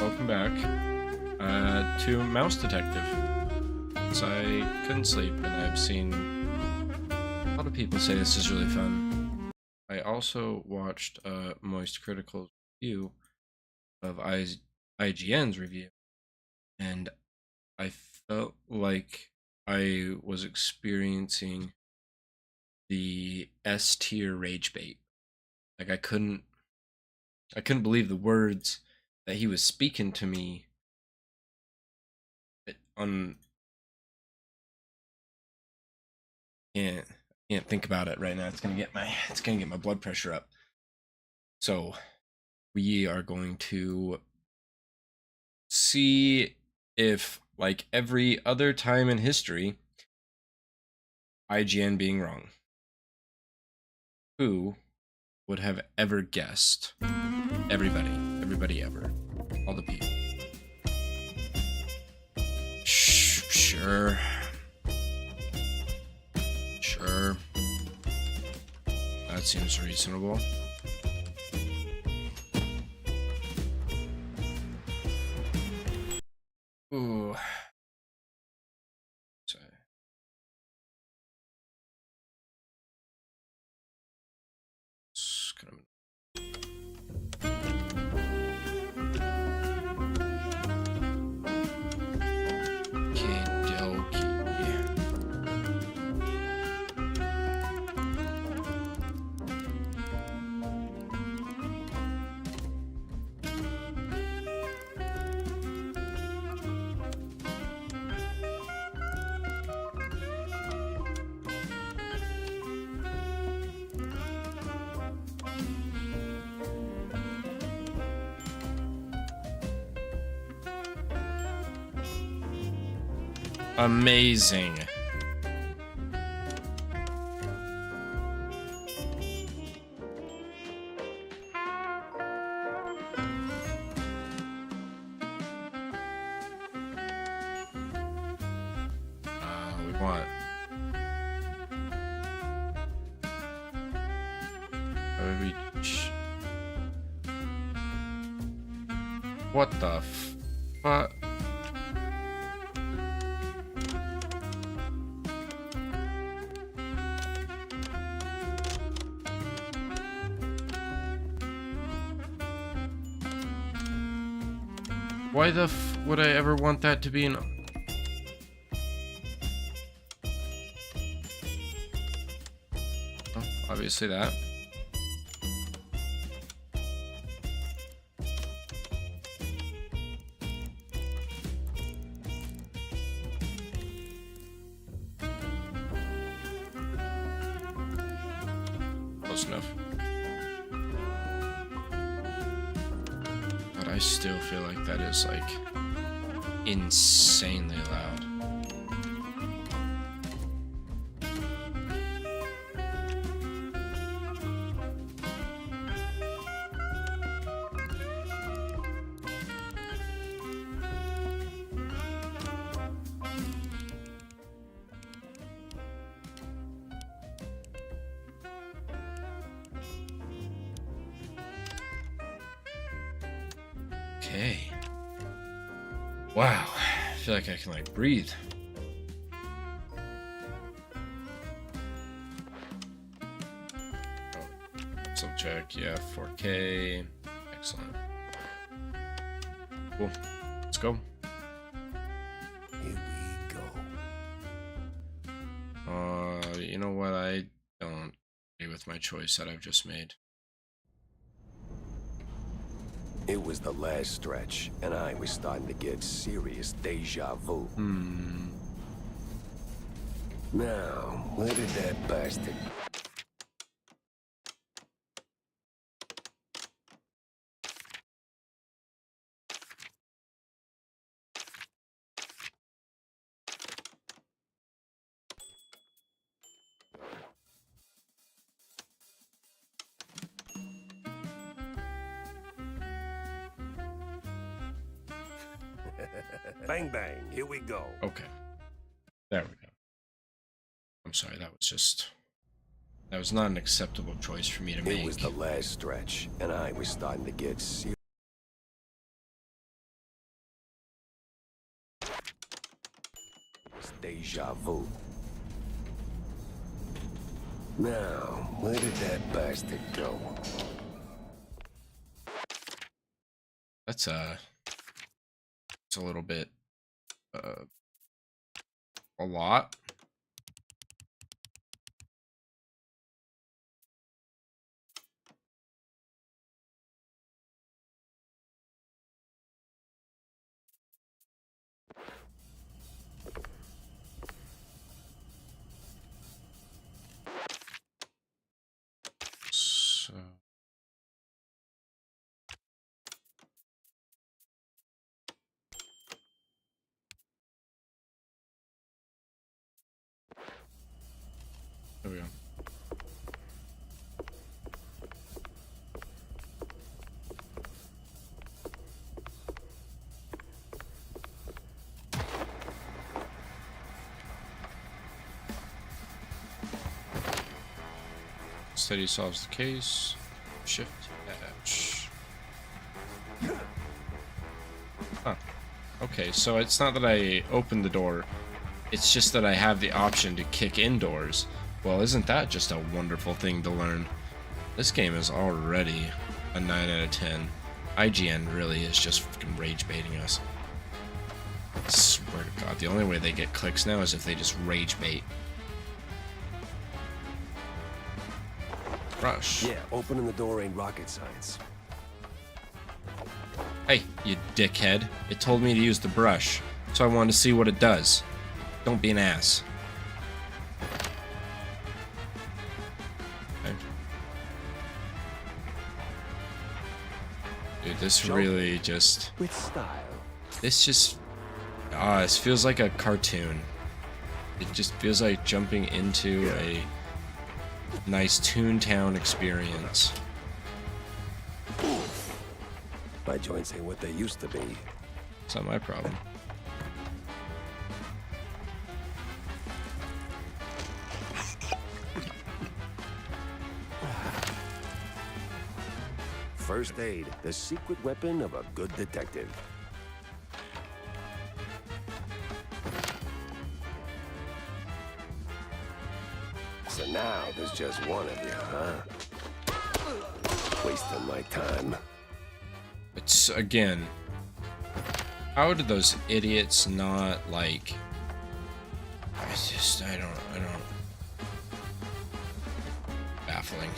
welcome back to Mouse Detective. So I couldn't sleep, and I've seen a lot of people say this is really fun. I also watched Moist Critical's review of IGN's review, and I felt like I was experiencing the S tier rage bait. Like I couldn't believe the words that he was speaking to me on. Can't can't think about it right now. It's gonna get my blood pressure up. So we are going to see if, like every other time in history, IGN being wrong. Who would have ever guessed? Everybody ever, all the people. Sure. That seems reasonable. Ooh. Sorry. It's kind of... Amazing. We want... What the fuck? Why the would I ever want that to be an... Oh, obviously that. Close enough. I still feel like that is like insanely loud. Okay. Wow. I feel like I can like breathe. Oh, subject, yeah, 4K. Excellent. Cool. Let's go. Here we go. You know what? I don't agree with my choice that I've just made. It was the last stretch, and I was starting to get serious deja vu. Now, where did that bastard... Bang, bang, here we go. Okay. There we go. I'm sorry, that was not an acceptable choice for me to make. It was the last stretch, and I was starting to get serious. Deja vu. Now, where did that bastard go? That's it's a little bit a lot. So there we go. Steady solves the case. Shift H. Huh. Okay, so it's not that I opened the door. It's just that I have the option to kick indoors. Well, isn't that just a wonderful thing to learn? This game is already a 9 out of 10. IGN really is just fucking rage baiting us. I swear to God, the only way they get clicks now is if they just rage bait. Rush. Yeah, opening the door ain't rocket science. Hey, you dickhead. It told me to use the brush, so I wanted to see what it does. Don't be an ass. Okay. Dude, this really just... With style. This just... this feels like a cartoon. It just feels like jumping into a nice Toontown experience. My joints ain't what they used to be. It's not my problem. First aid, the secret weapon of a good detective. So now there's just one of you, huh? Wasting my time. It's, again, how did those idiots not, like... I don't... Baffling.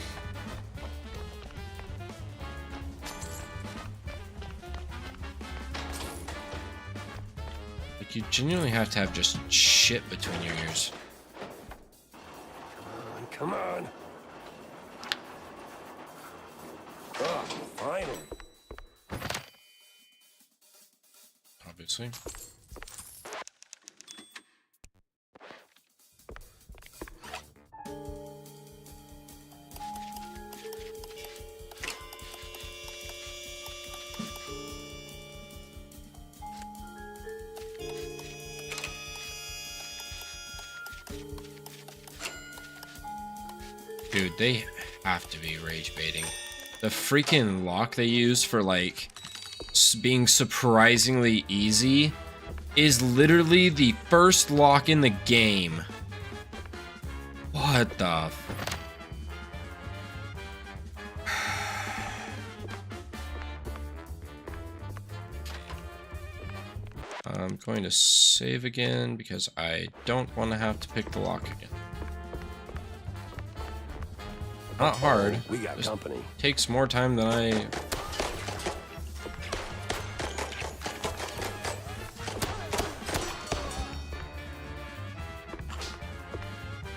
Like, you genuinely have to have just shit between your ears. Come on. Oh, finally. Obviously. Dude, they have to be rage baiting. The freaking lock they use for, like, being surprisingly easy is literally the first lock in the game. What the I'm going to save again because I don't want to have to pick the lock again. Not hard. We got Just company. takes more time than I...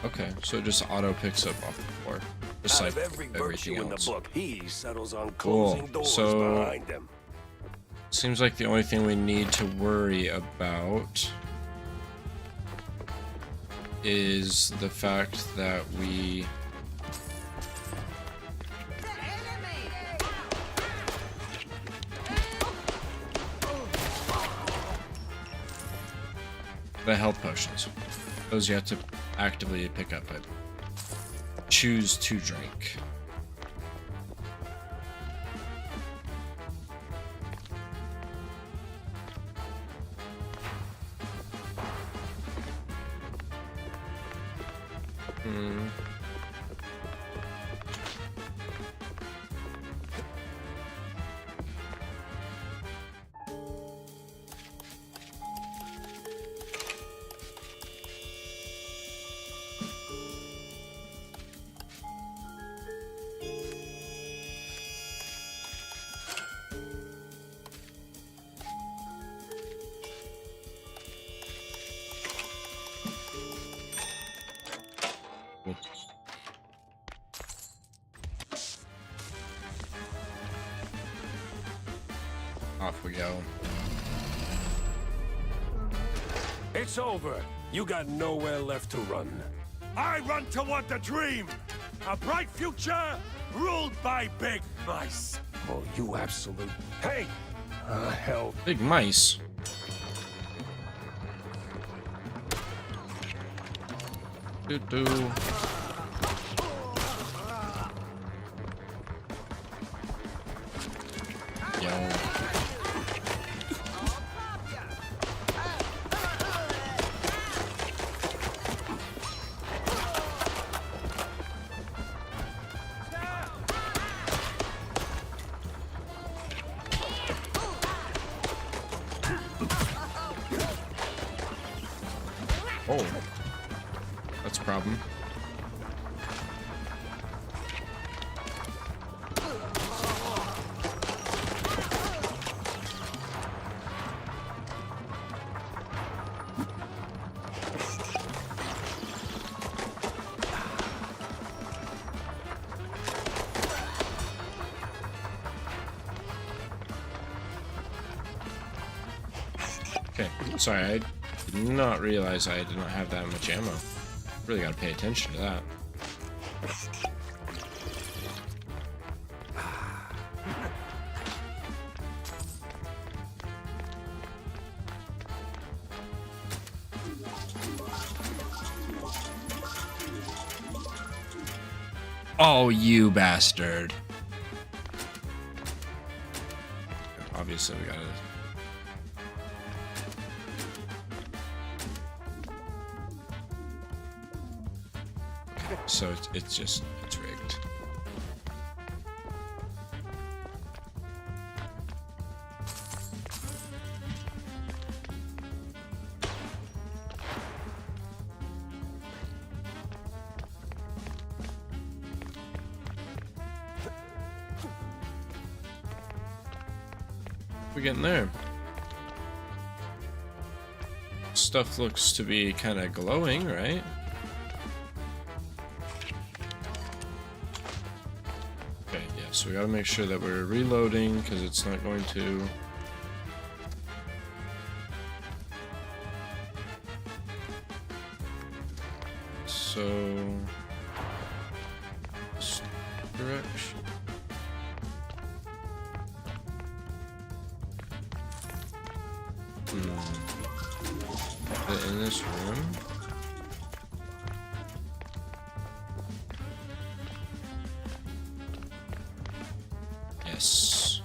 Okay, so it just auto picks up off the floor. Just Out like of every virtue everything in the else. book, he settles on Cool. closing doors So- behind him. Seems like the only thing we need to worry about is the fact that we... The health potions. Those you have to actively pick up, but choose to drink. Hmm. Off we go. It's over. You got nowhere left to run. I run toward the dream! A bright future ruled by big mice! Oh, you absolute... Hey! Hell. Big mice. Doo-doo. Yo. Oh. That's a problem. Okay, sorry, I did not realize I did not have that much ammo. Really gotta pay attention to that. Oh, you bastard. Obviously, we gotta... So it's just, it's rigged. We're getting there. Stuff looks to be kind of glowing, right? So we gotta make sure that we're reloading because it's not going to. So this direction. In this room. Yes.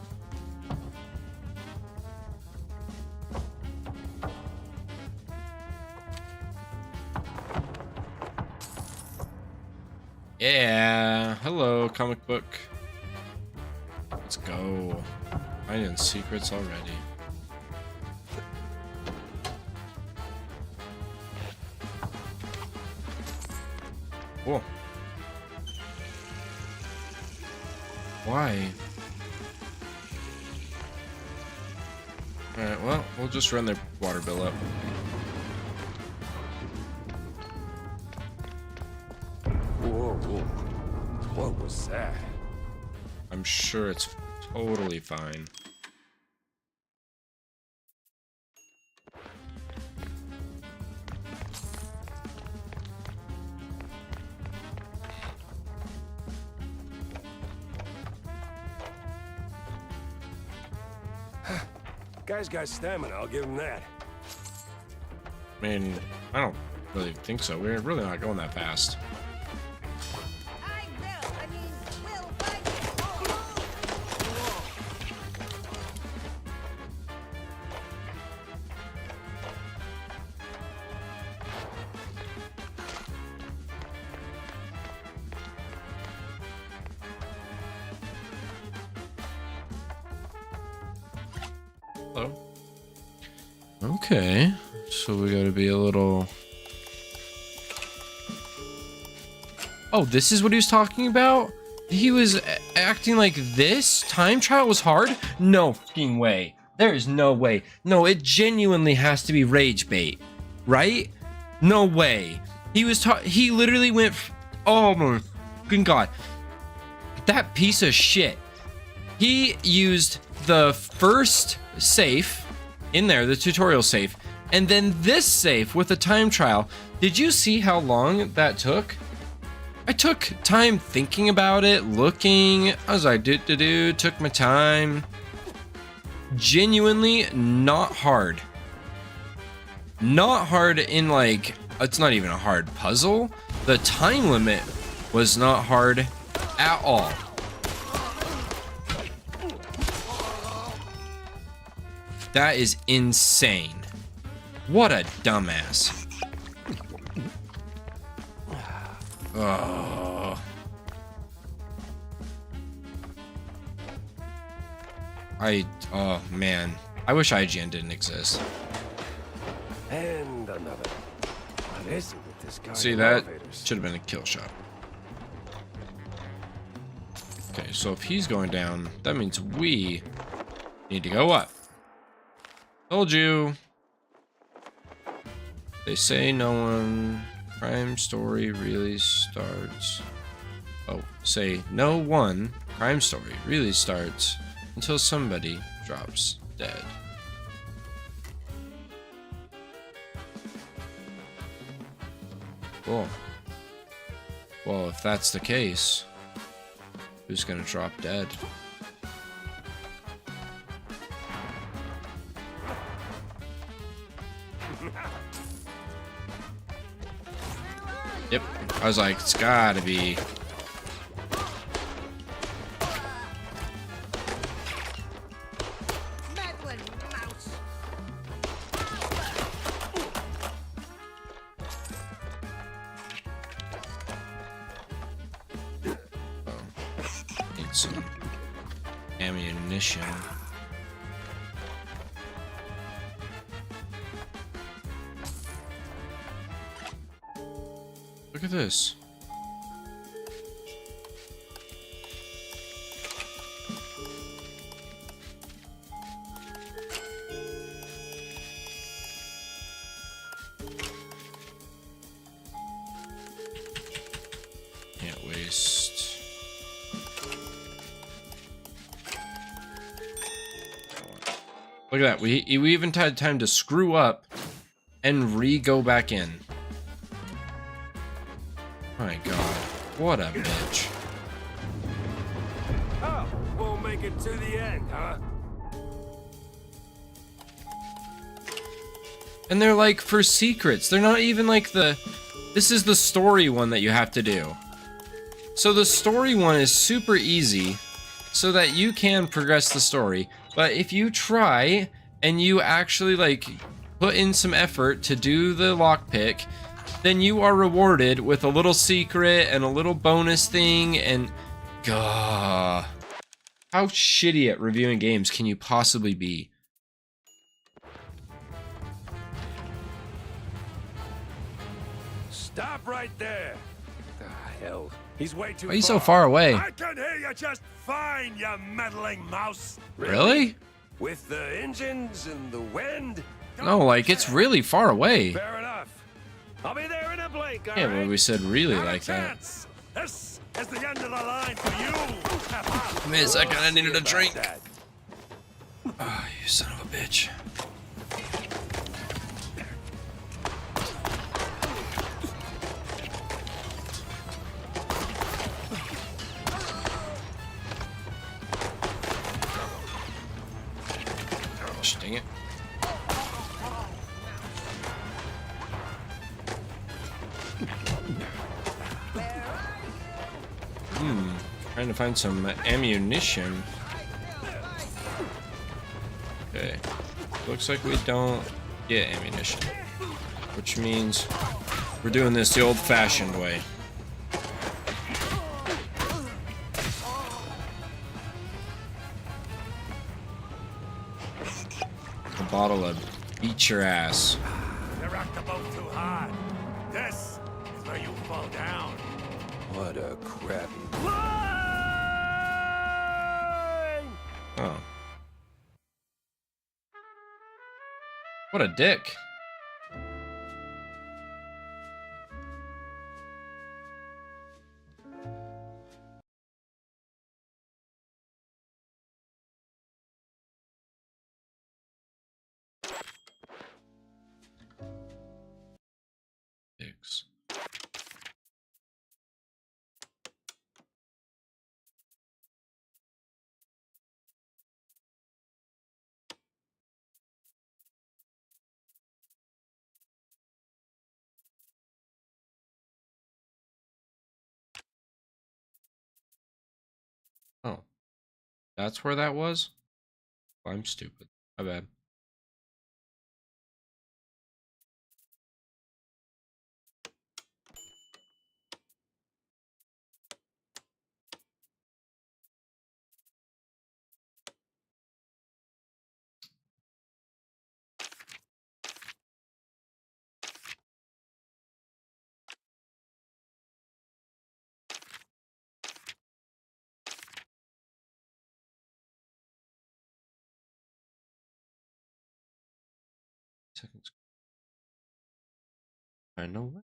Yeah. Hello, comic book. Let's go. Finding secrets already. Cool. Why? Alright, well, we'll just run their water bill up. Whoa, whoa. What was that? I'm sure it's totally fine. Guy's got stamina, I'll give him that. I mean, I don't really think so. We're really not going that fast. Hello. Okay, so we gotta be a little... Oh, this is what he was talking about? He was acting like this? Time trial was hard? No fucking way. There is no way. No, it genuinely has to be rage bait, right? No way. He literally went... Oh my fucking god. That piece of shit. He used the first safe in there, the tutorial safe, and then this safe with a time trial. Did you see how long that took? I took time thinking about it, looking. I was like, took my time. Genuinely not hard. Not hard in like, it's not even a hard puzzle. The time limit was not hard at all. That is insane. What a dumbass. Oh. Oh man. I wish IGN didn't exist. And another. What is it with this guy? See, that should have been a kill shot. Okay, so if he's going down, that means we need to go up. Told you. They say no one. Crime story really starts. Oh, say no one crime story really starts until somebody drops dead. Cool. Well, if that's the case, who's gonna drop dead? Yep, I was like, it's gotta be. Need some ammunition. Look at this. Can't waste. Look at that. We even had time to screw up and re-go back in. My god, what a bitch. Oh, we'll make it to the end, huh? And they're like for secrets. They're not even like this is the story one that you have to do. So the story one is super easy so that you can progress the story. But if you try and you actually like put in some effort to do the lockpick, then you are rewarded with a little secret and a little bonus thing, and gah. How shitty at reviewing games can you possibly be? Stop right there. What the hell? He's way too Why are you so far away? I can hear you just fine, you meddling mouse. Really? With the engines and the wind? No, like it's really far away. Fair enough. I'll be there in a blink, Yeah, alright? but we said really Not a like that. chance. This is the end of the line for you. Miss, I kinda needed a About drink. that. Oh, you son of a bitch. Gosh, dang it. Trying to find some ammunition. Okay. Looks like we don't get ammunition. Which means we're doing this the old-fashioned way. the bottle of beat your ass. You rocked the boat too hard. This is where you fall down. What a crappy... Line! Oh. What a dick. Dicks. Oh. That's where that was? Oh, I'm stupid. My bad. Seconds. I know what.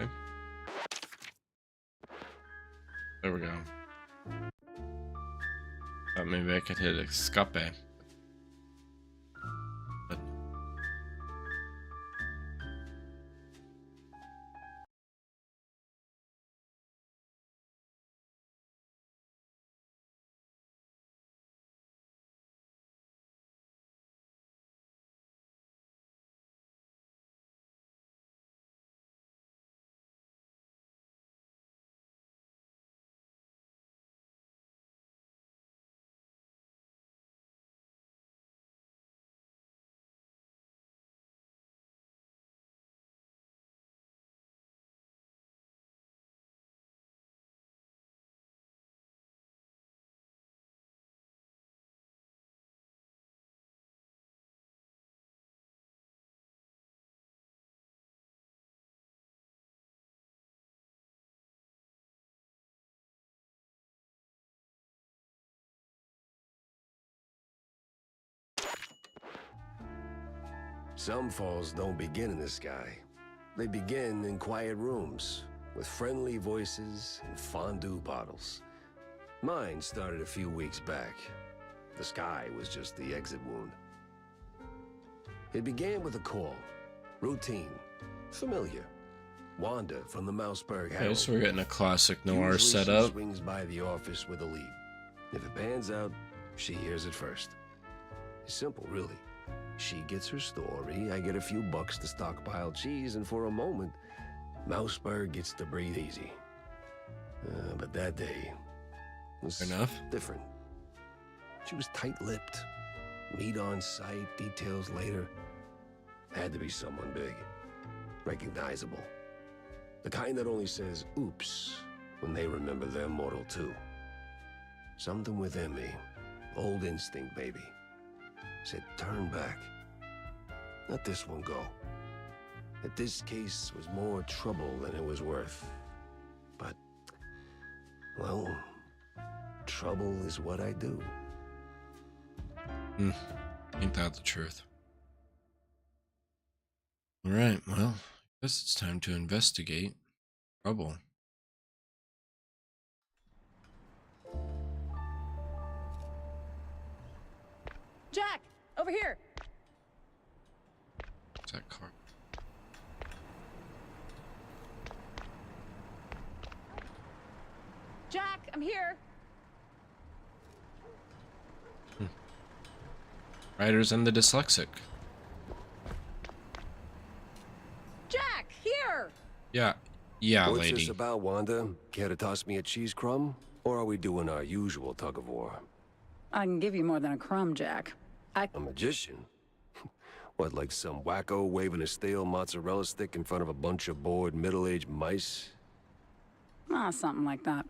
Okay. There we go. Thought maybe I could hit escape. But Some falls don't begin in the sky. They begin in quiet rooms, with friendly voices and fondue bottles. Mine started a few weeks back. The sky was just the exit wound. It began with a call. Routine. Familiar. Wanda from the Mouseburg Herald. okay, so we're getting a classic noir Usually setup. She swings by the office with a lead. If it pans out, she hears it first. It's simple, really. She gets her story, I get a few bucks to stockpile cheese, and for a moment, Mouseburg gets to breathe easy. But that day was Enough. different. She was tight-lipped. Meat on sight, details later. Had to be someone big. Recognizable. The kind that only says, oops, when they remember their mortal too. Something within me, old instinct maybe, said turn back. Let this one go. That this case was more trouble than it was worth. But, well, trouble is what I do. Ain't that the truth? Alright, well, I guess it's time to investigate trouble. Jack, over here. What's that car? I'm here. Writers and the dyslexic. Jack, here. Yeah. Yeah, What's lady. this about, Wanda? Care to toss me a cheese crumb? Or are we doing our usual tug of war? I can give you more than a crumb, Jack. A magician? What, like some wacko waving a stale mozzarella stick in front of a bunch of bored middle-aged mice? Something like that.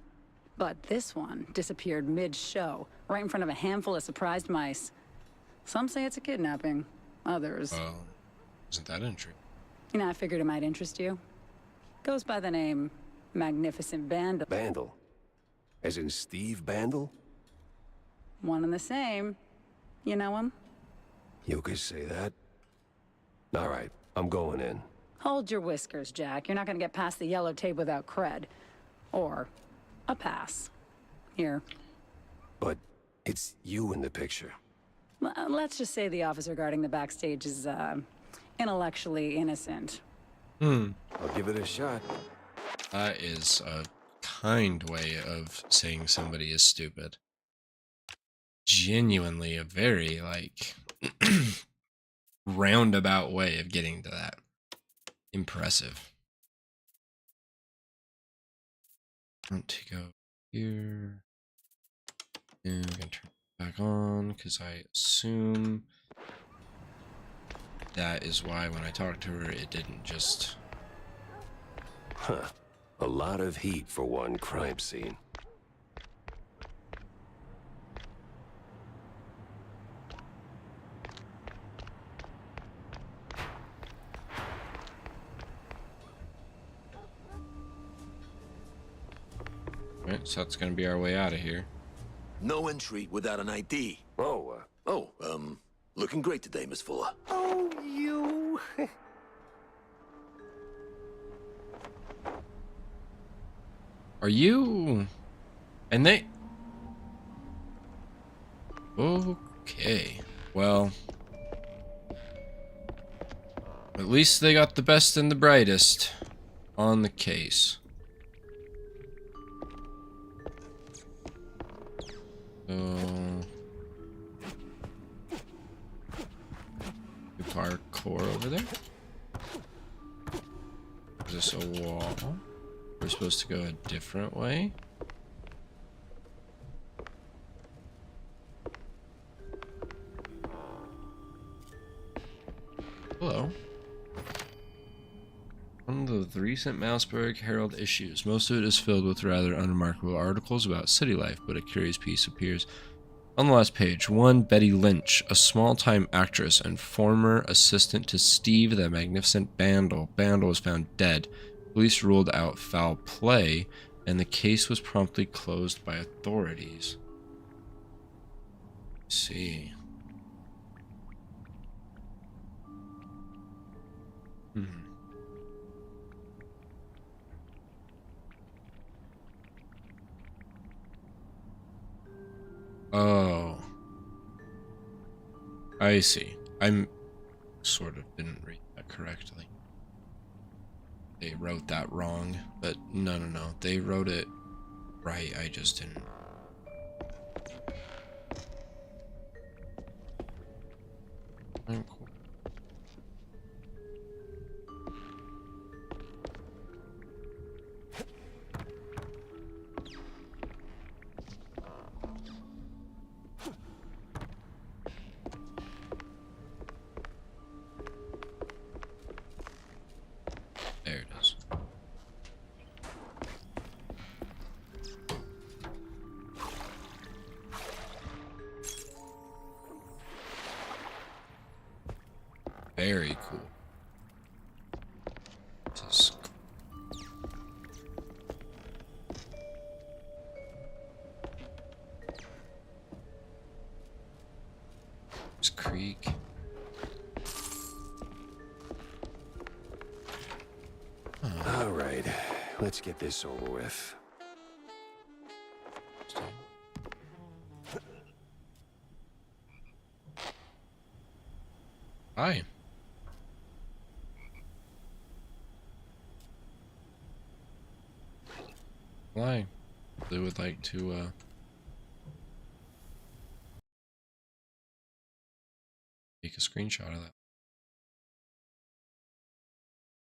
But this one disappeared mid-show, right in front of a handful of surprised mice. Some say it's a kidnapping. Others... Well, isn't that interesting? You know, I figured it might interest you. Goes by the name Magnificent Bandle. Bandle? As in Steve Bandle? One and the same. You know him? You could say that. All right, I'm going in. Hold your whiskers, Jack. You're not gonna get past the yellow tape without cred. Or a pass. Here. But it's you in the picture. Let's just say the officer guarding the backstage is, intellectually innocent. I'll give it a shot. That is a kind way of saying somebody is stupid. Genuinely a very, like, roundabout way of getting to that. Impressive. I want to go here. And I'm going to turn it back on because I assume that is why when I talked to her, it didn't just... Huh. A lot of heat for one crime scene. Right, so that's going to be our way out of here. No entry without an ID. Looking great today, Miss Fuller. Oh, you... Are you... And they... Okay. Well... At least they got the best and the brightest on the case. So... Parkour over there? Is this a wall? We're supposed to go a different way? Hello. One of the recent Mouseburg Herald issues. Most of it is filled with rather unremarkable articles about city life, but a curious piece appears on the last page. One Betty Lynch, a small-time actress and former assistant to Steve the Magnificent Bandle. Bandle was found dead. Police ruled out foul play, and the case was promptly closed by authorities. Let's see. Oh. I see. I'm sort of didn't read that correctly. They wrote that wrong, but no. They wrote it right. I just didn't. Oh, cool. There it is. Very cool. This is This creek. All right, let's get this over with. Hi. Why? They would like to take a screenshot of that.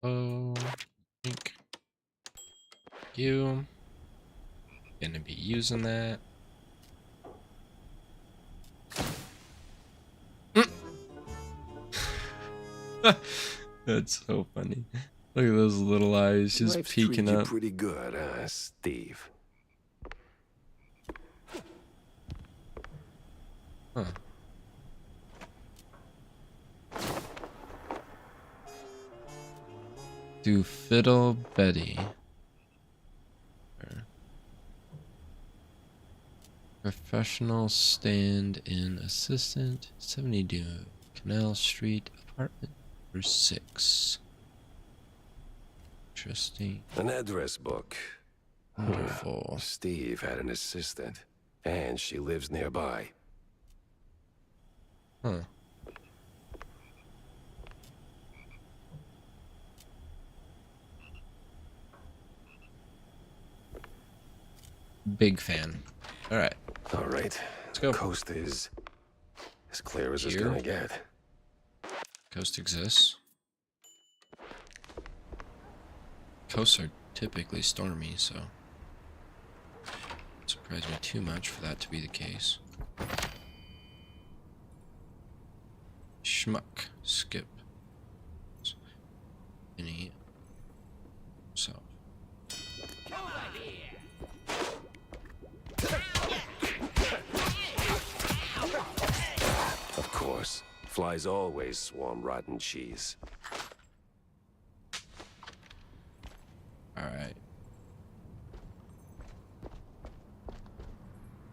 Oh, link. You gonna be using that. That's so funny. Look at those little eyes just Life's peeking treated you up. pretty good, Steve? Huh. Do Fiddle Betty. Professional stand-in assistant, 72 Canal Street, apartment number 6. Interesting. An address book. Wonderful. Steve had an assistant, and she lives nearby. Huh. Big fan. Alright, All right. let's go. Coast is as clear as it's Here. gonna get. Coast exists. Coasts are typically stormy, so it doesn't surprise me too much for that to be the case. Schmuck. Skip. Any. So. Of course. Flies always swarm rotten cheese. Alright.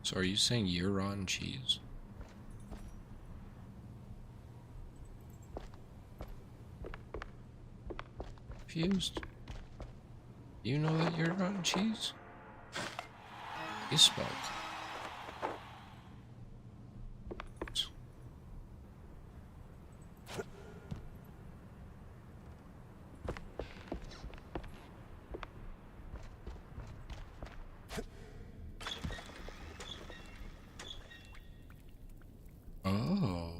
So are you saying you're rotten cheese? Confused. You know that you're rotten cheese? You spoke. Oh.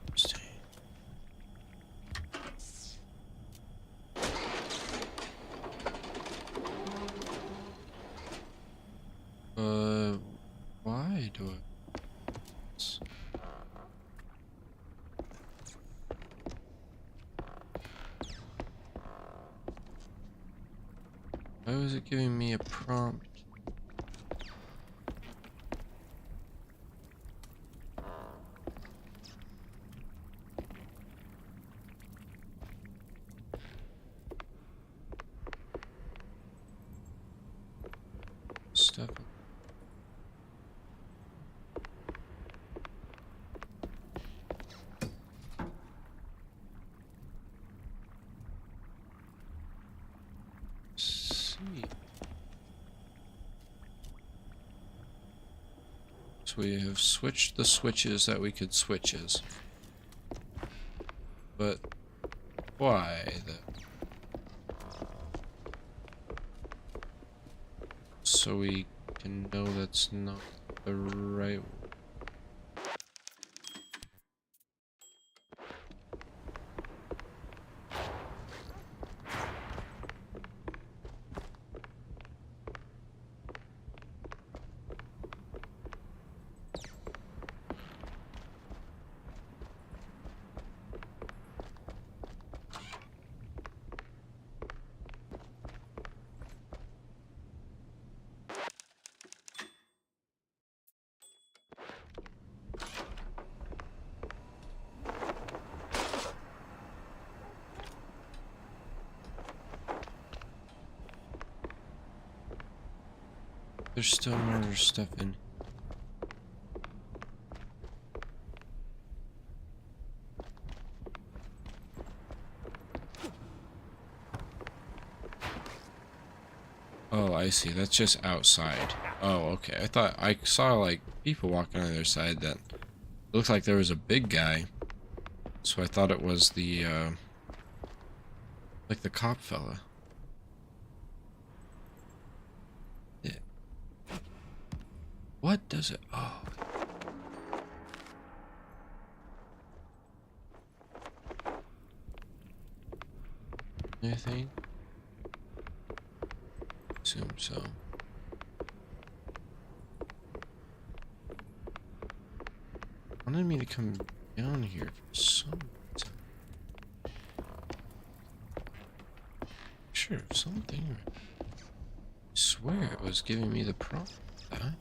Interesting. Why do I? Why was it giving me a prompt? Stuff. See. So we have switched the switches that we could switches. But why the? So we can know that's not the right. There's still more stuff in. Oh, I see. That's just outside. Oh, okay. I thought I saw like people walking on the other side that looked like there was a big guy. So I thought it was the Like the cop fella. Yeah. What does it? Oh. Anything? Assume so. Wanted me to come down here for some reason. Sure, something. I swear it was giving me the prompt for that.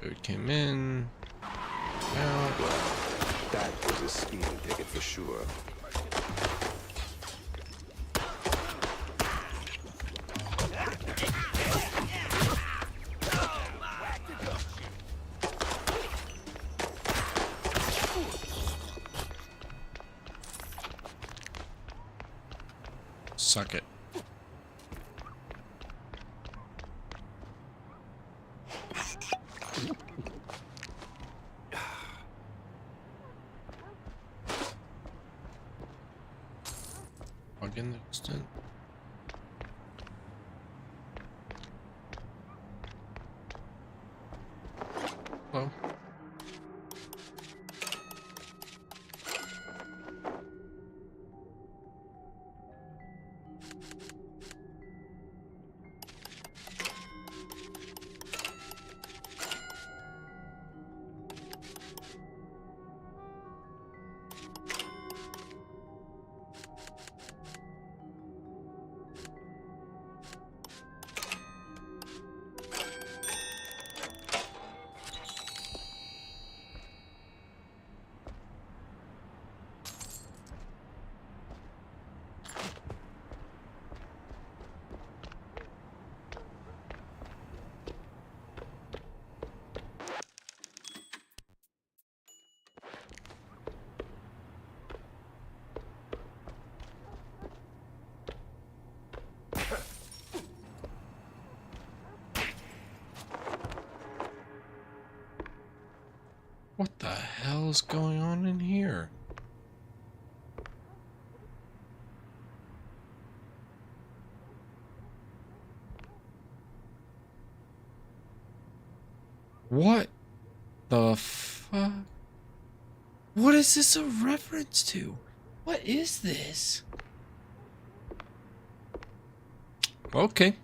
It came in. Out. That was a speeding ticket for sure. Suck it. Plug in the extent. Hello. What the hell is going on in here? What the fuck? What is this a reference to? What is this? Okay.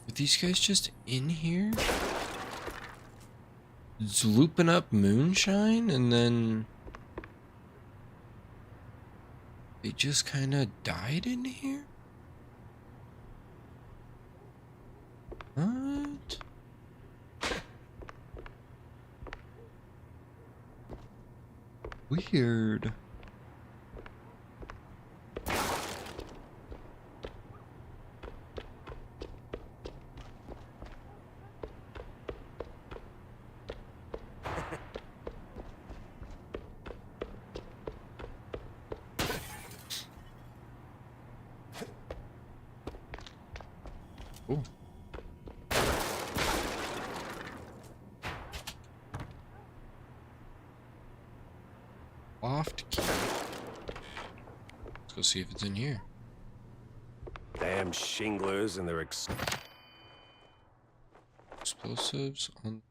Are these guys just in here? It's looping up moonshine and then they just kind of died in here? What? Weird. Cool. Loft key. Let's go see if it's in here. Damn shinglers and their Explosives on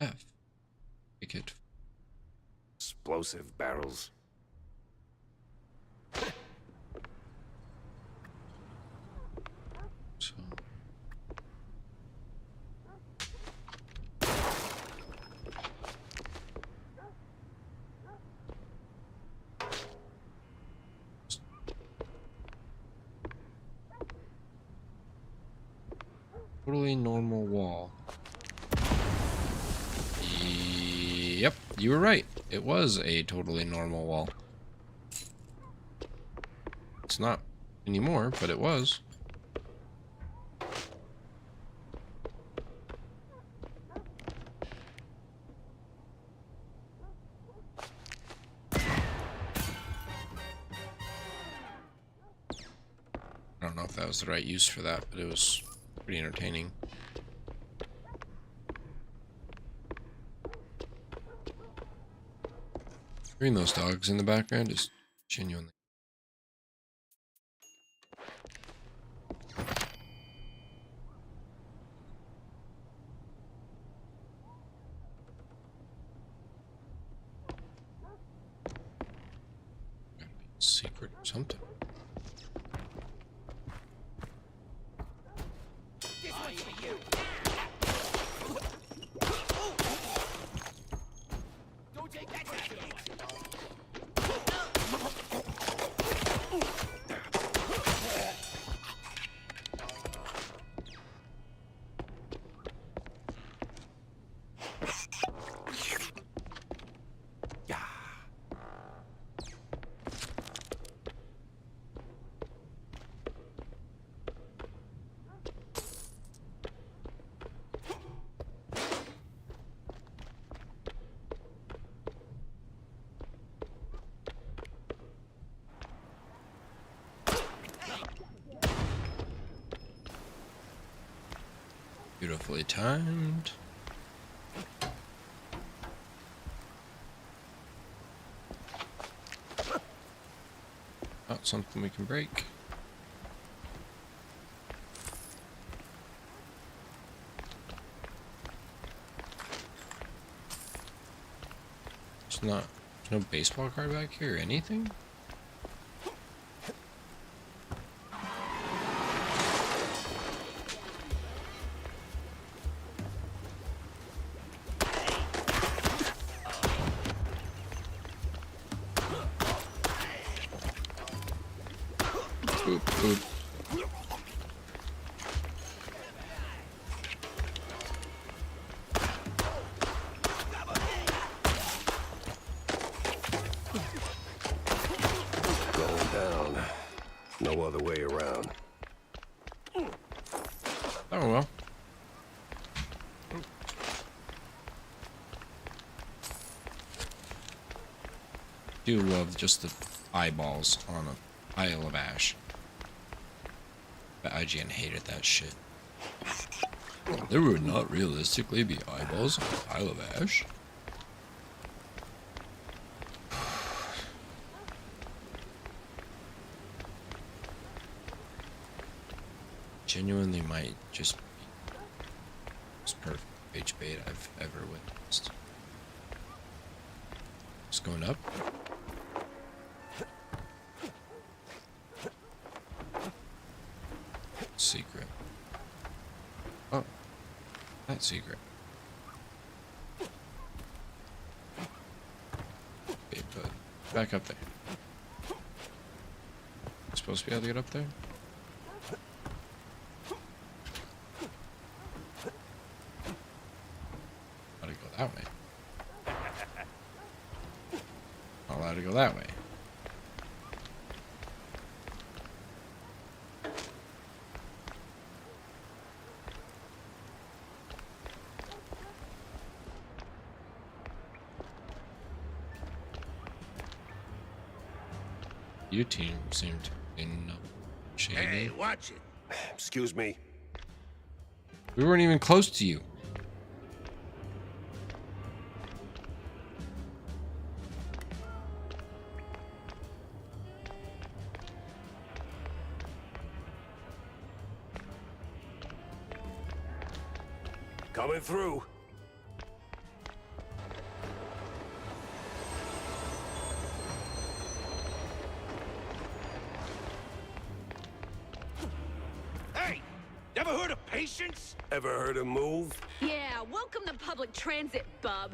F. Ticket. explosive barrels. So. Totally normal wall. Yep, you were right. It was a totally normal wall. It's not anymore, but it was. I don't know if that was the right use for that, but it was pretty entertaining. Hearing those dogs in the background is genuinely. Gotta be a secret or something. Beautifully timed. Oh, something we can break. There's no baseball card back here or anything? Oop, oop. Going down. No other way around. Oh well. Do love just the eyeballs on a pile of ash. But IGN hated that shit. There would not realistically be eyeballs on a pile of ash. Genuinely might just be the most perfect page bait I've ever witnessed. Just going up. Secret. Oh, that's secret. Okay, but back up there. Supposed to be able to get up there? Gotta go that way. Not allowed to go that way. Your team seemed to be shady. Hey, watch it. Excuse me. We weren't even close to you. Coming through. Hey! Never heard of patience? Ever heard of move? Yeah, welcome to public transit, bub.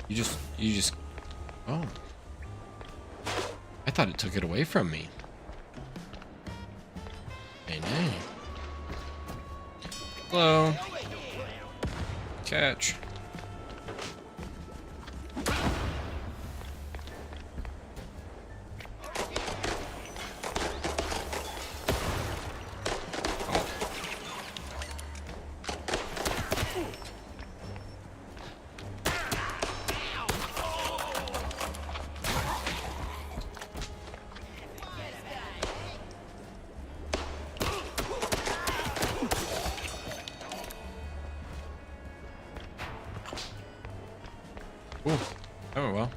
You just. Oh. I thought it took it away from me. Hey, nay. Hello. Catch. Ooh. Oh well.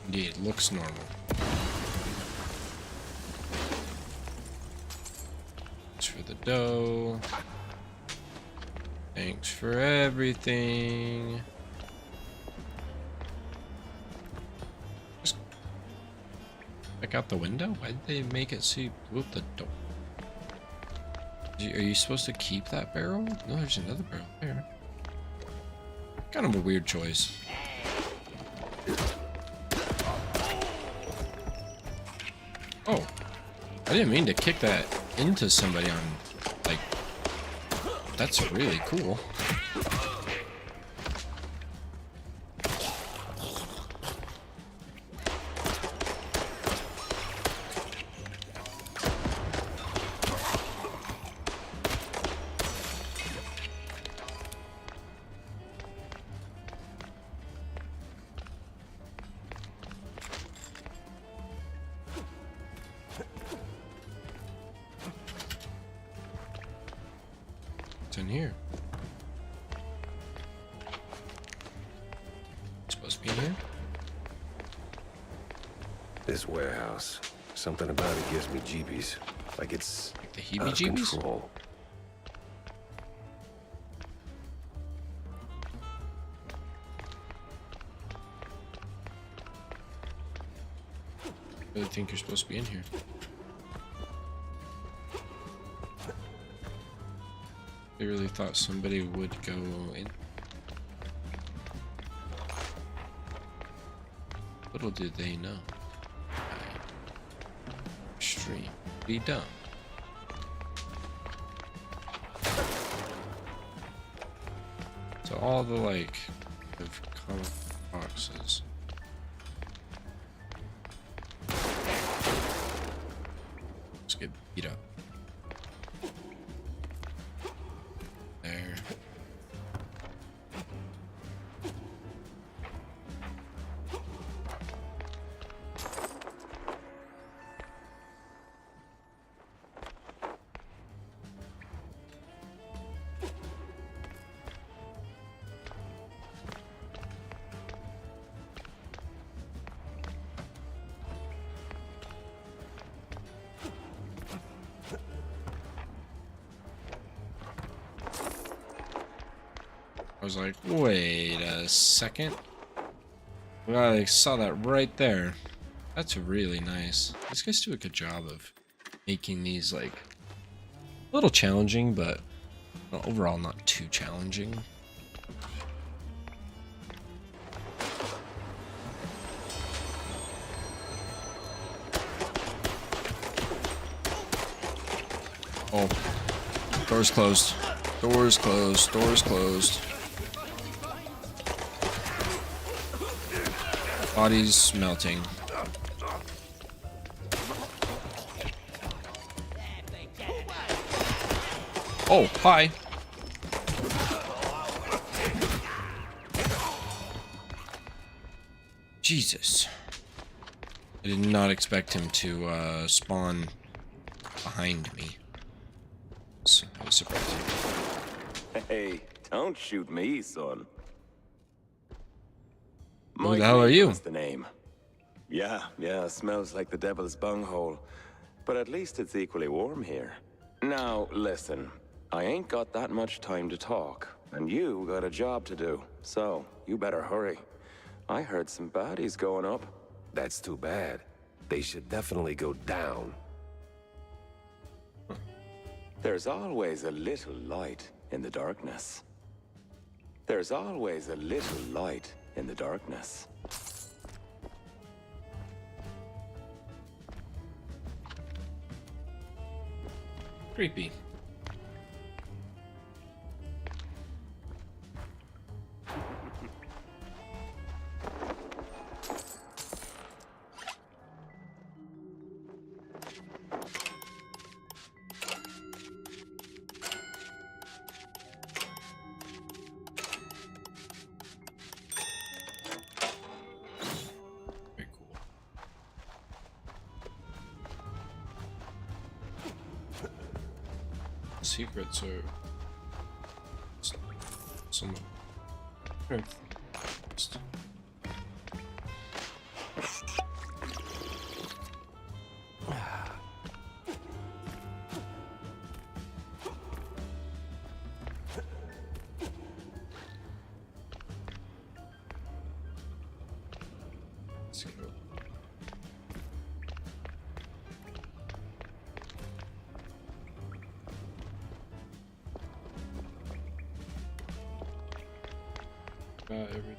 Indeed, it looks normal. Thanks for the dough. Thanks for everything. Check out the window? Why did they make it so you blew up the door? Are you supposed to keep that barrel? No, there's another barrel there. Kind of a weird choice. Oh. I didn't mean to kick that into somebody on, like... That's really cool. In here. Supposed to be in here? This warehouse. Something about it gives me jeebies. Like it's Like the out of heebie-jeebies? control. I really think you're supposed to be in here. I really thought somebody would go in. Little did they know. Extreme. Be dumb. So all the like of comic boxes. Let's get beat up. There. I was like, wait a second. Well, I saw that right there. That's really nice. These guys do a good job of making these like a little challenging, but overall not too challenging. Oh, door's closed. Door's closed. Door's closed. Body's melting. Oh, hi. Jesus. I did not expect him to spawn behind me. So that was surprising. Hey, don't shoot me, son. Who the hell are you? What's the name? Yeah, smells like the devil's bunghole. But at least it's equally warm here. Now, listen. I ain't got that much time to talk, and you got a job to do. So, you better hurry. I heard some baddies going up. That's too bad. They should definitely go down. There's always a little light in the darkness. There's always a little light in the darkness. Creepy. Very cool. Secrets are some. Okay. Let's go. Everything.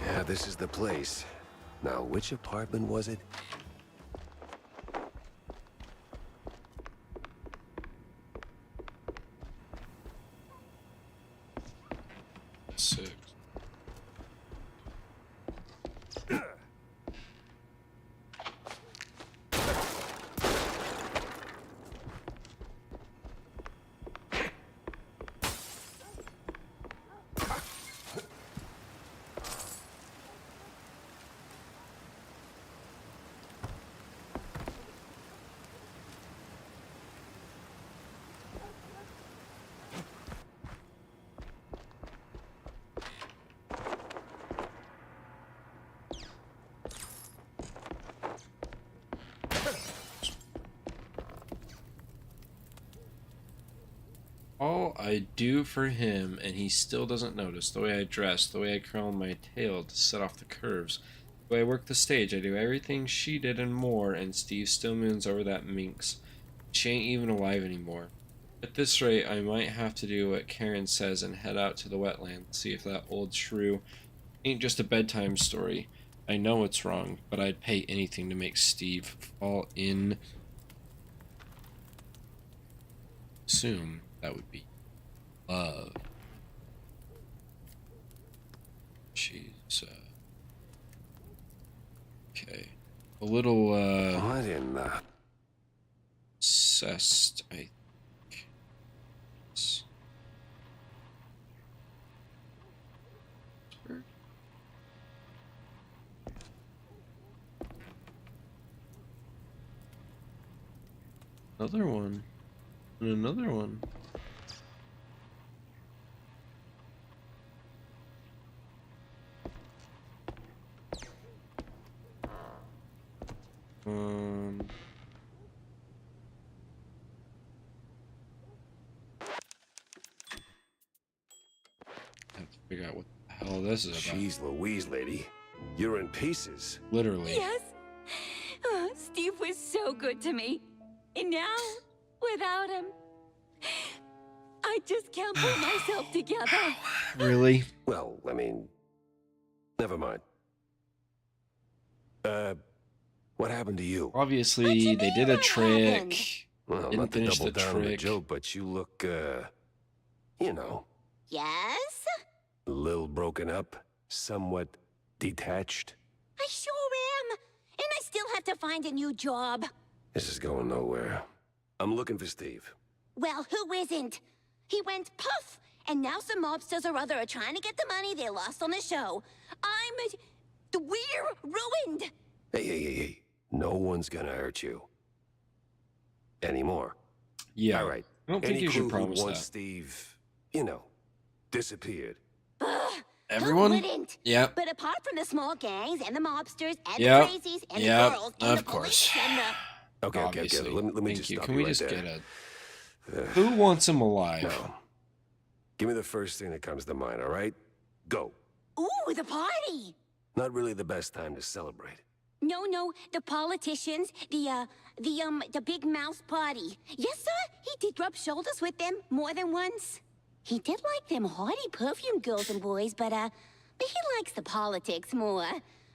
Yeah, this is the place. Now, which apartment was it? Six. All I do for him, and he still doesn't notice. The way I dress, the way I curl my tail to set off the curves, the way I work the stage. I do everything she did and more, and Steve still moons over that minx. She ain't even alive anymore. At this rate, I might have to do what Karen says and head out to the wetlands, see if that old shrew ain't just a bedtime story. I know it's wrong, but I'd pay anything to make Steve fall in soon. That would be love. She's okay. A little What in the... obsessed, I think. Another one. And another one. I have to figure out what the hell this is about. Jeez Louise, lady. You're in pieces. Literally. Yes. Steve was so good to me. And now, without him, I just can't pull myself together. Really? Well, I mean... Never mind. What happened to you? Obviously, they did a what trick. happened? Well, Didn't not to finish double the down on the trick. joke, but you look, you know, Yes? a little broken up, somewhat detached. I sure am. And I still have to find a new job. This is going nowhere. I'm looking for Steve. Well, who isn't? He went poof, and now some mobsters or other are trying to get the money they lost on the show. We're ruined! Hey. No one's gonna hurt you. Anymore. Yeah. All right. I don't think Any you should clue who promise once that. Steve, disappeared? Everyone? Who wouldn't? Yep. But apart from the small gangs and the mobsters and Yep. the crazies and Yep. the girls and Of the course. police and the... Okay. Obviously. Let me Thank just you. stop Can you we right just there. get a... Who wants him alive? No. Give me the first thing that comes to mind, all right? Go. Ooh, the party! Not really the best time to celebrate. No, the politicians, the big mouse party. Yes, sir, he did rub shoulders with them more than once. He did like them haughty perfume girls and boys, but he likes the politics more.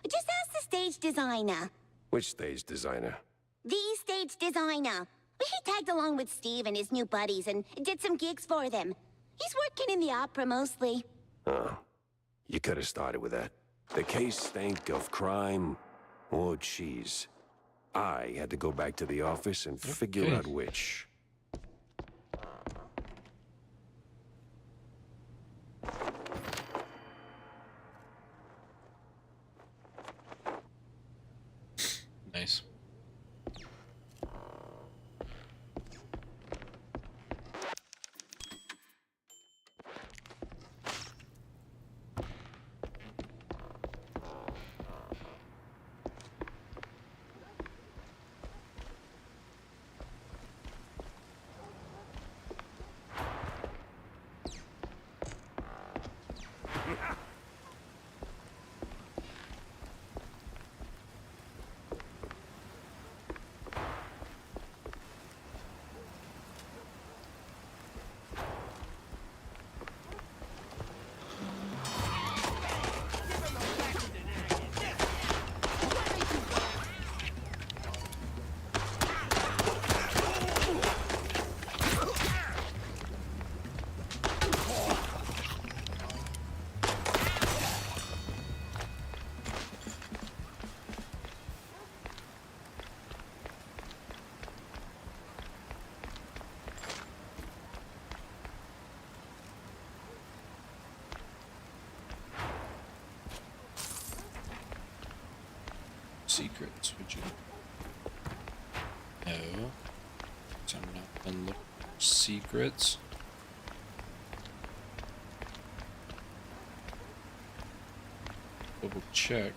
Just ask the stage designer. Which stage designer? The stage designer. He tagged along with Steve and his new buddies and did some gigs for them. He's working in the opera mostly. Oh. You could have started with that. The case stank of crime or cheese. I had to go back to the office and figure Okay. out which. Nice. Secrets, would you? No. So I'm not gonna look for secrets. Double check.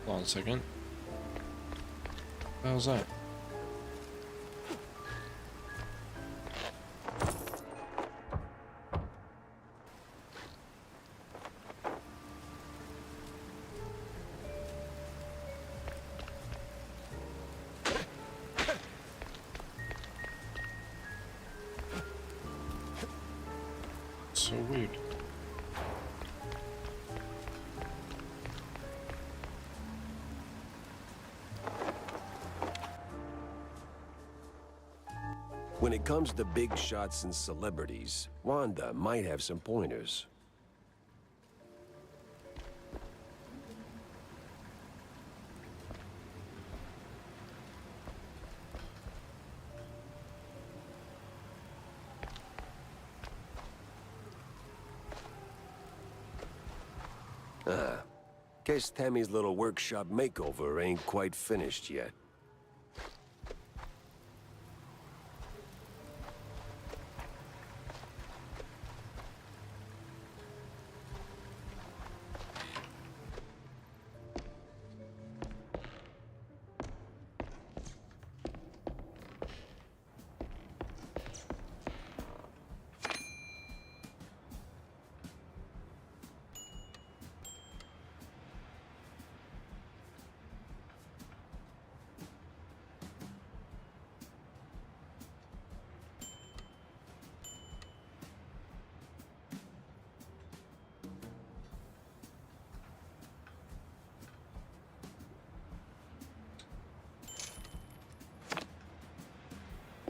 Hold on a second. What the hell's that? So weird. When it comes to big shots and celebrities, Wanda might have some pointers. Guess Tammy's little workshop makeover ain't quite finished yet.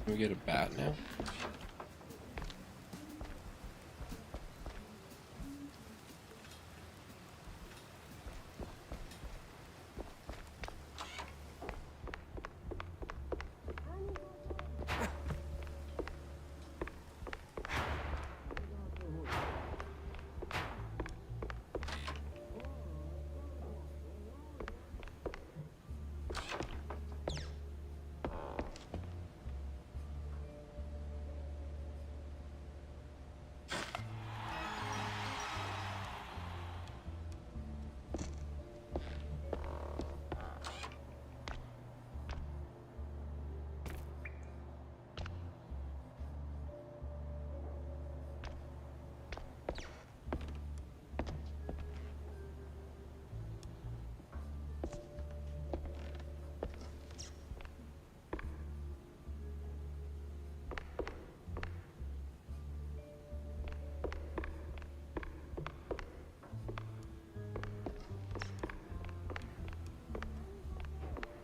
Can we get a bat now?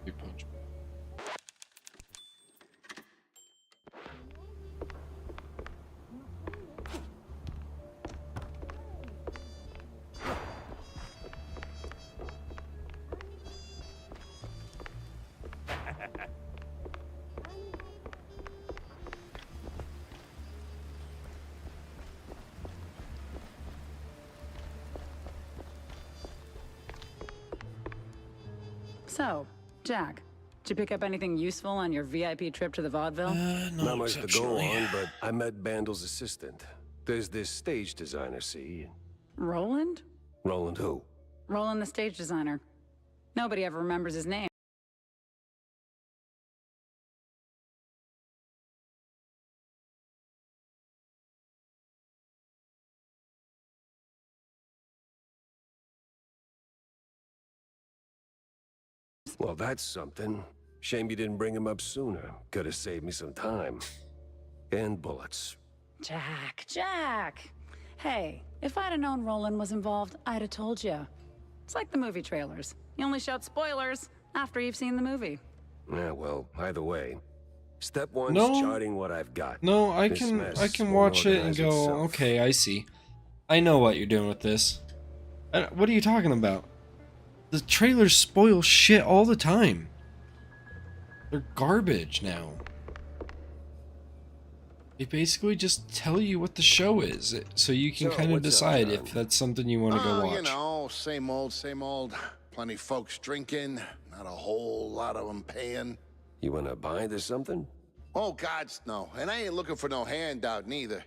Big punch. So, Jack, did you pick up anything useful on your VIP trip to the vaudeville? Not much to go on, but I met Bandel's assistant. There's this stage designer, see? Roland? Roland who? Roland, the stage designer. Nobody ever remembers his name. Well, that's something. Shame you didn't bring him up sooner. Could have saved me some time. And bullets. Jack. Hey, if I'd have known Roland was involved, I'd have told you. It's like the movie trailers. You only shout spoilers after you've seen the movie. Yeah, well, either way. Step one's No. charting what I've got. No, I This can mess won't watch it and organize go, itself. okay, I see. I know what you're doing with this. What are you talking about? The trailers spoil shit all the time. They're garbage now. They basically just tell you what the show is, so you can So, kind of what's up, decide John? if that's something you want to go watch. You know, same old, same old. Plenty folks drinking, not a whole lot of them paying. You wanna bind or something? Oh, gods, no. And I ain't looking for no handout, neither.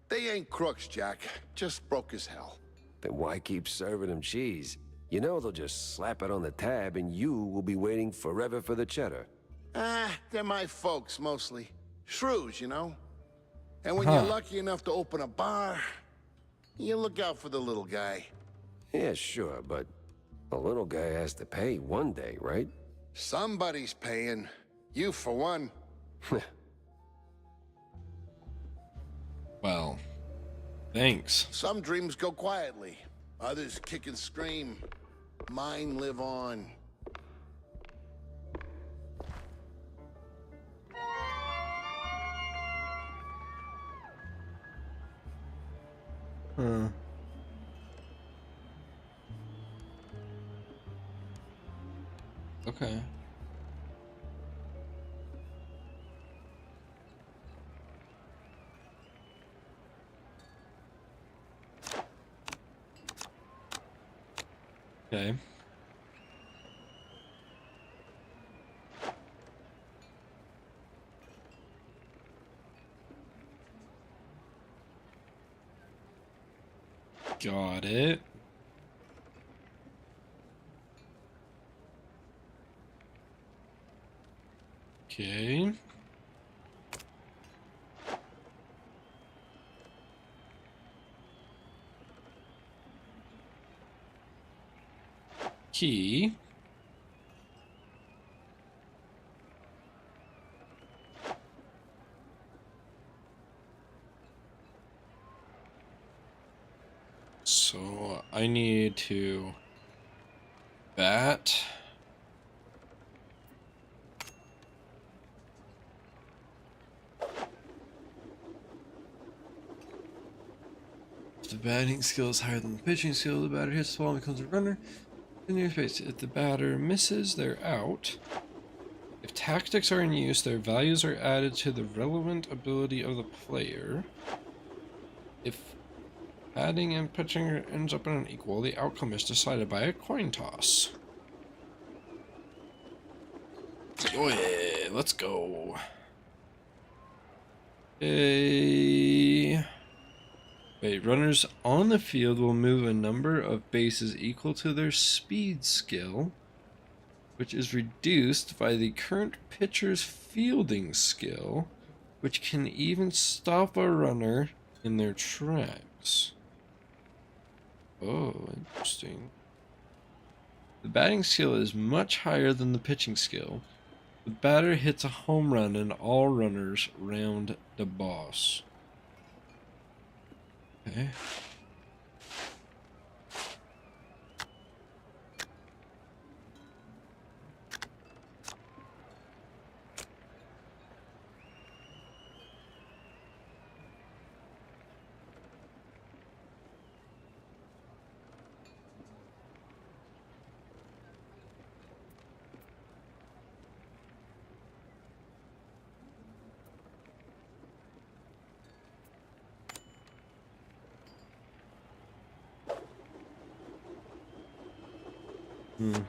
They ain't crooks, Jack. Just broke as hell. Then why keep serving them cheese? You know they'll just slap it on the tab and you will be waiting forever for the cheddar. They're my folks, mostly. Shrews, you know? And when Huh. you're lucky enough to open a bar, you look out for the little guy. Yeah, sure, but the little guy has to pay one day, right? Somebody's paying. You, for one. Well, thanks. Some dreams go quietly. Others kick and scream. Mine live on. Huh. Okay. Okay. Got it. Okay. Key. So I need to bat. If the batting skill is higher than the pitching skill, the batter hits the ball and becomes a runner in near space. If the batter misses, they're out. If tactics are in use, their values are added to the relevant ability of the player. If batting and pitching ends up in an equal, the outcome is decided by a coin toss. Let's go. Wait, runners on the field will move a number of bases equal to their speed skill, which is reduced by the current pitcher's fielding skill, which can even stop a runner in their tracks. Oh, interesting. The batting skill is much higher than the pitching skill. The batter hits a home run and all runners round the boss. Okay. Okay.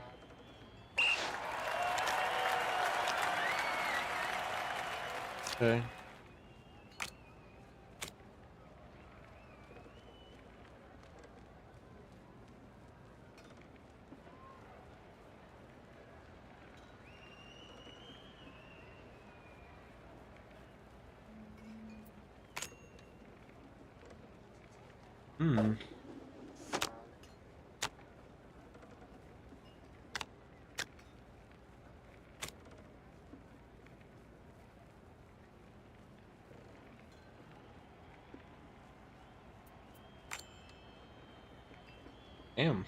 Damn.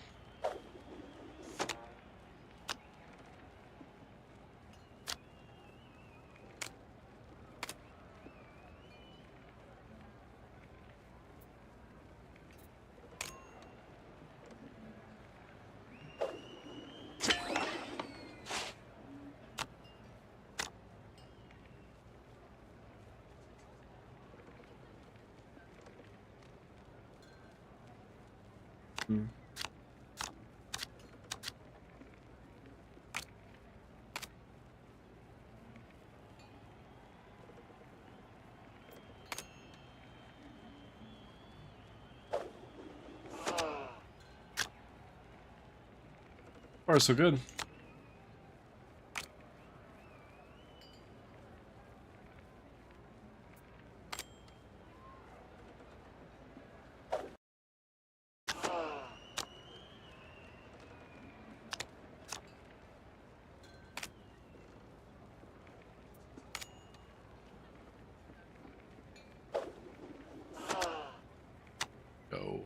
Far so good. Go.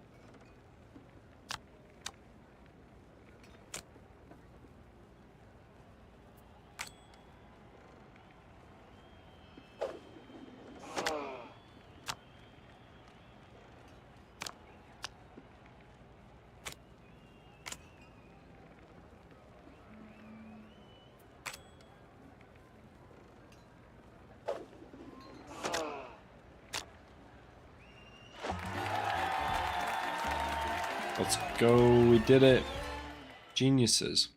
Let's go. We did it. Geniuses.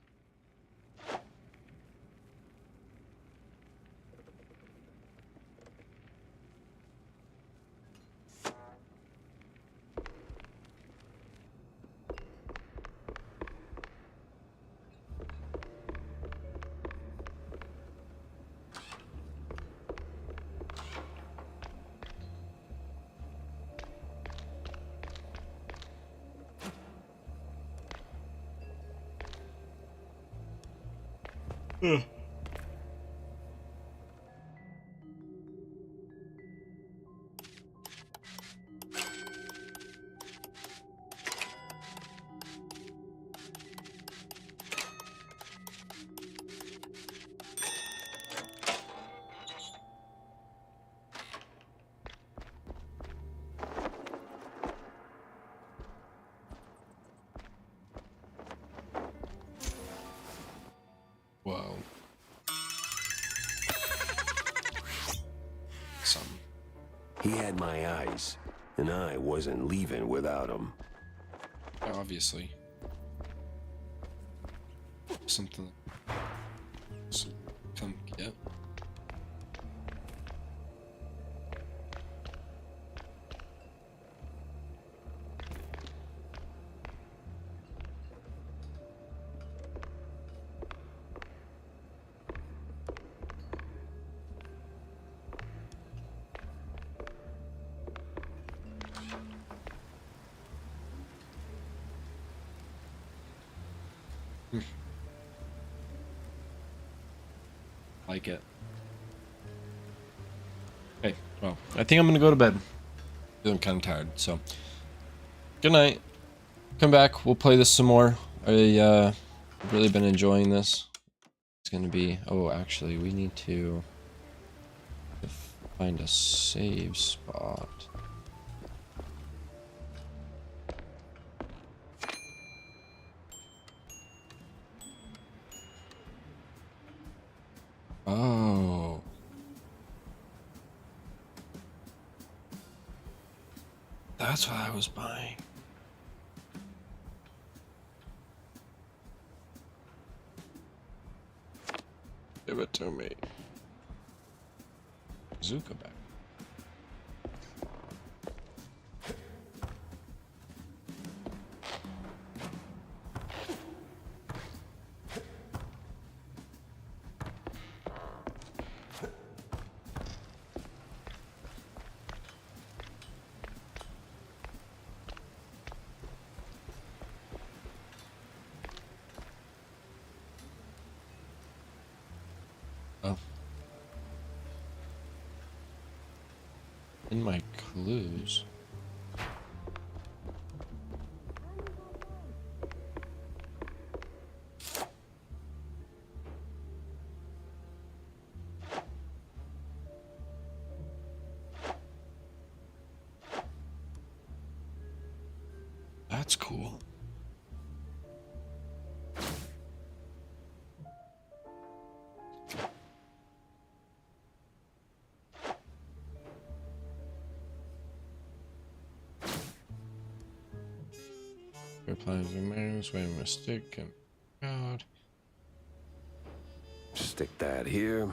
Whoa. He had my eyes, and I wasn't leaving without him. Obviously. Something. Come get. Like it. Okay, well, I think I'm gonna go to bed. Feeling kind of tired, so good night. Come back, we'll play this some more. I've really been enjoying this. It's gonna be, oh, actually, we need to find a save spot. Oh. That's what I was buying. Give it to me. Bazooka back. Oh. In my clues. That's cool. Replies to manuals, wait a mistake, and God. Stick that here.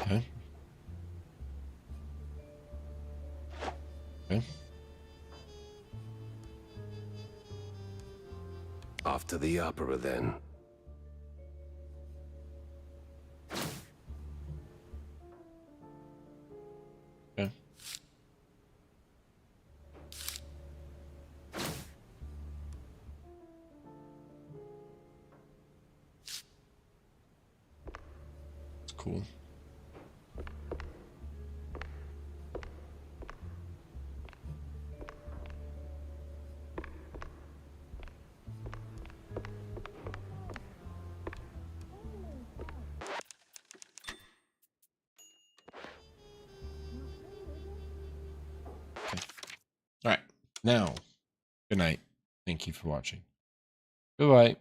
Okay. Okay. Off to the opera then. Okay. It's cool. All right. Now, good night. Thank you for watching. Goodbye.